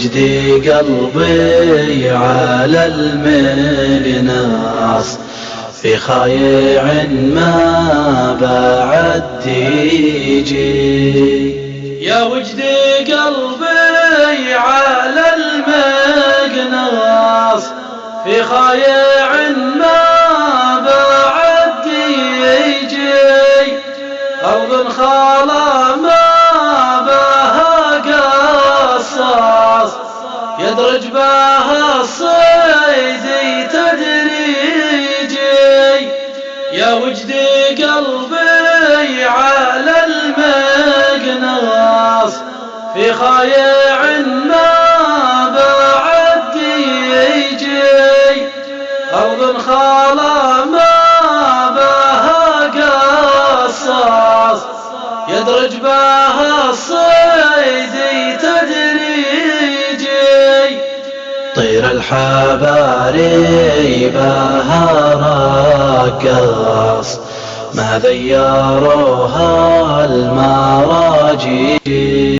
وجدي قلبي على المقناص في خايع ما بعد يجي. يا وجدي قلبي على المقناص في خايع ما بعد يجي. أرض خالى ما بها قصاص يدرج بها الصيد تدريجي. يا وجدي قلبي على المقناص في خايع ما بعد يجي. أرض خالى ما بها قصاص يدرج بها الصيد تدريجي. طير الحباري بها رقص ما ذيروها المراجي.